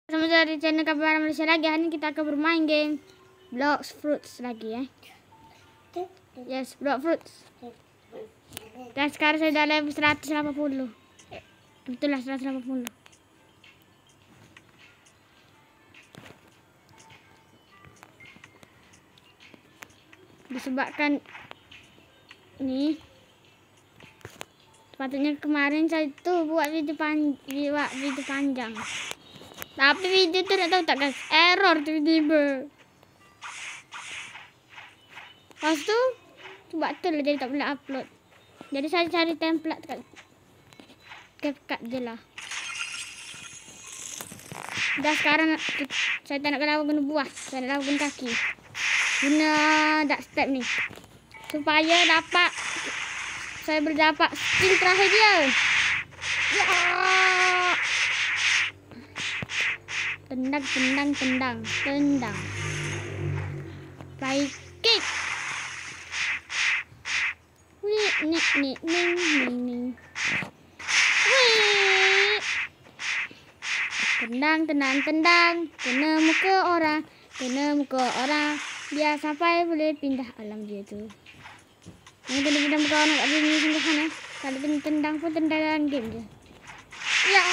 Sama dari channel Kabar Malaysia lagi. Hari ini kita akan bermain game Blox Fruits lagi ya. Yes, Blox Fruits. Dan sekarang saya dah level 180. Betul lah 180. Disebabkan ni sepatutnya kemarin saya tu buat video panjang. Tapi video tu tak tahu tak guys, error tiba-tiba. Lepas tu betul lah jadi tak boleh upload. Jadi saya cari template kat CapCut je lah. Dah sekarang saya tak nak guna buah, saya nak guna kaki. Guna dark step ni supaya dapat saya berdapat skill terakhir dia. Ya. Tendang. Fly kick. Ning. Wih. Tendang. Kena muka orang. Dia sampai boleh pindah alam dia tu. Ini tendang muka orang tak boleh singgah sana. Kalau tendang pun tendangan game je. Ya.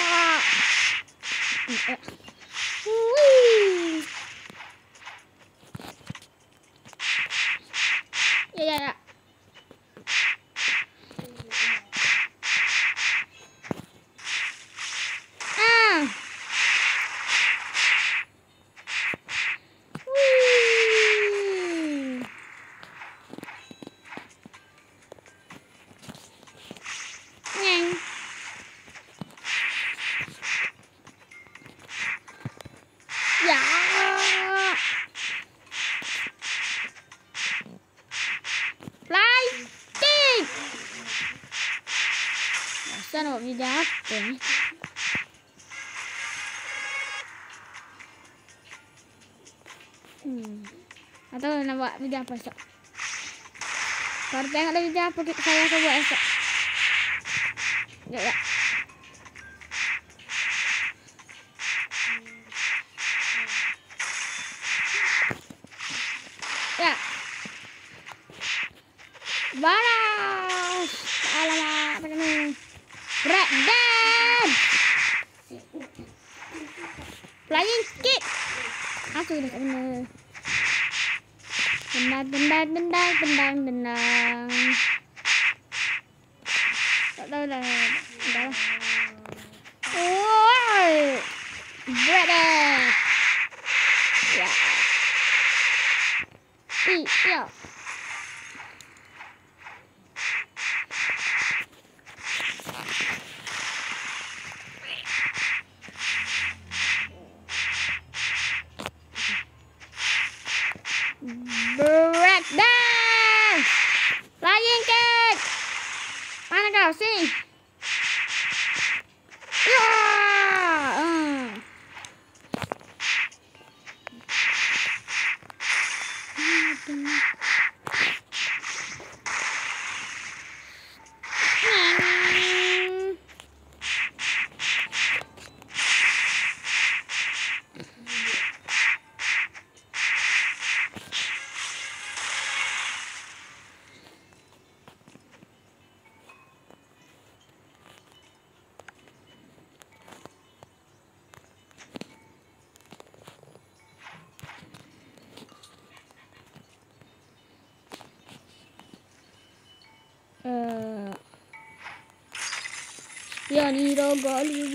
Wih. Ya. Ya. Fly kick. Masa nak buat video apa ni? Atau nak buat video apa esok? Kalau tengok video apa saya akan buat esok. Ya. Ya. Balas. Alamak, apa ni? Breakdance. Flying kick. Aku dah tak benar. Tendang. Tak tahu dah. Oi. Breakdance. Ya. Ya. Breakdance. Flying kick. Mana kau? Sini. Ya.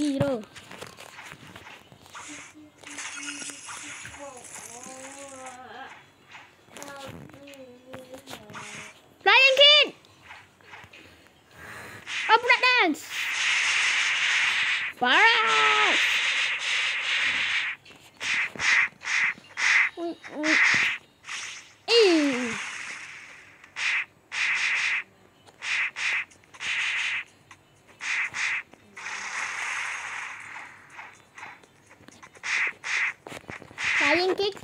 Giro. Flying kick. Breakdance. Parah. Flying kick.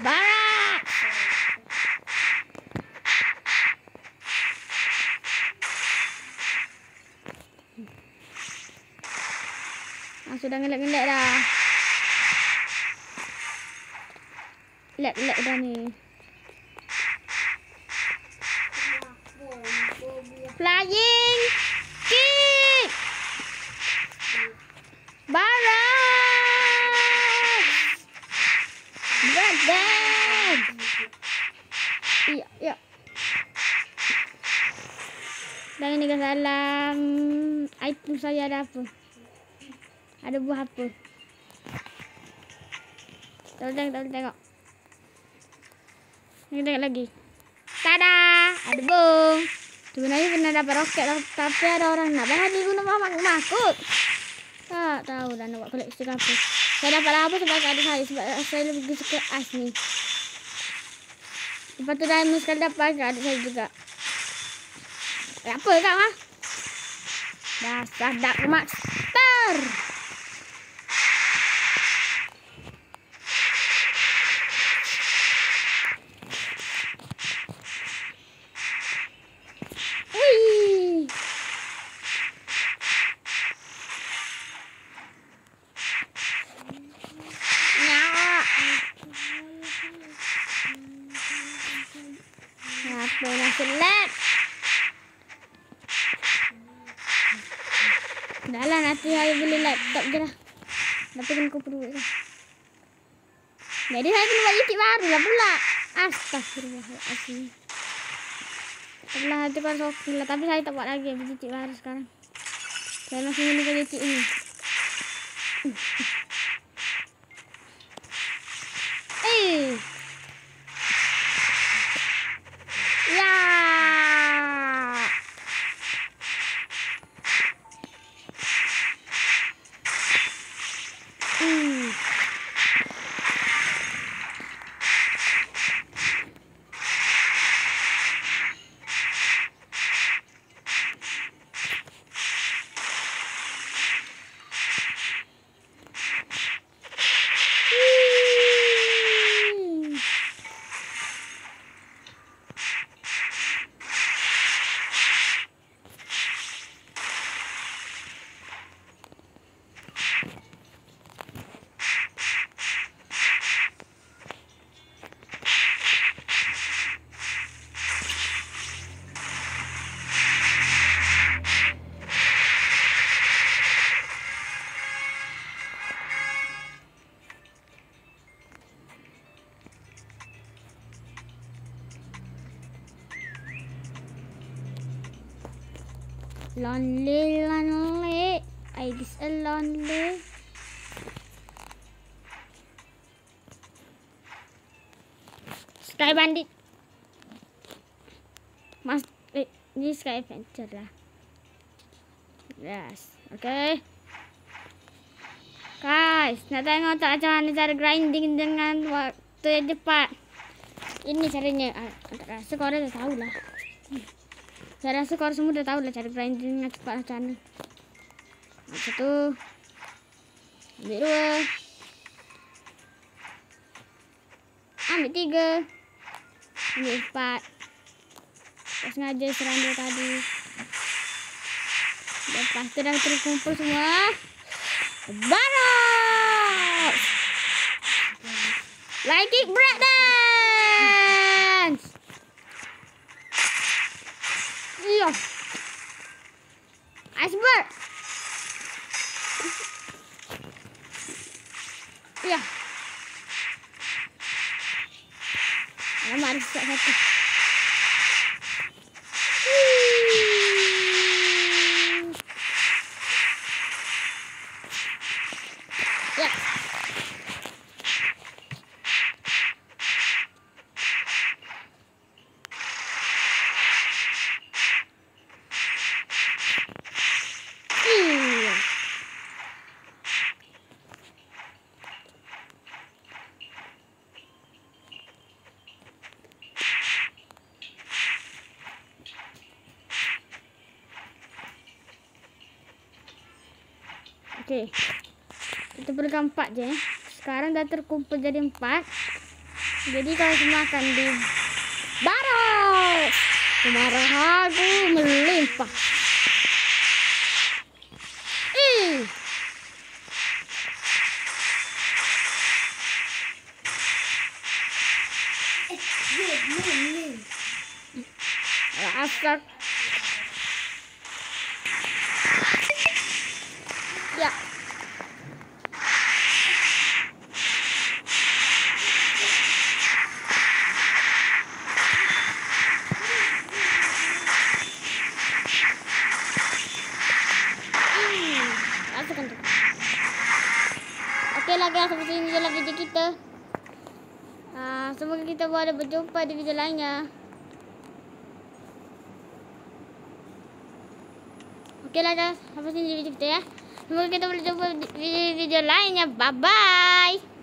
Barak. Sudah ngelek-ngelek dah. Lek dah ni. Flying kick. Barak. Breakdown. Iya. Dan ini guys, dalam item saya ada apa? Ada buah apa? Tengok. Ini tengok lagi. Tada! Ada bom. Sebenarnya pernah dapat roket, tapi ada orang nak bahagi guna makut. Tak tahu dah nak buat koleksi apa. Saya dapat apa sebab adik saya, sebab saya lebih suka as ni. Lepas tu diamond sekali dapat adik saya juga. Apa kak mah? Dasar Dark Master. Apa nak select? Dah lah, nanti saya beli laptop je lah. Tapi kena kumpul duit lah. Jadi saya kena buat YouTube baru lah pula. Astagfirullahaladzim. Setelah nanti baru shopping lah. Tapi saya tak buat lagi YouTube baru sekarang. Saya masih menggunakan YouTube ini. Lonely. I just a lonely. Sky Bandit. Ini Sky Adventure lah. Yes, okay. Guys, nak tengok tak macam mana cara grinding dengan waktu yang cepat. Ini caranya. Tak rasa korang dah tahu lah. Saya rasa korang semua dah tahu lah cara grinding dengan cepat macam mana. Satu. Ambil dua. Ambil tiga. Ambil empat. Tak sengaja serang dia tadi. Lepas tu dah terkumpul semua. Baros! Like it breakdance! Iya. Iceberg. Iya. Alamak, ada satu. Ya. Okey. Kita berikan 4 je. Sekarang dah terkumpul jadi 4. Jadi kalau semua akan di baros. Kemarahan aku melimpah. rusak. Ya. Rasakan tuh. Oke lah guys, sampai sini dulu video kita. Semoga kita boleh berjumpa di video lainnya. Oke lah guys, sampai sini video kita ya. Semoga kita boleh jumpa di video lainnya. Bye bye.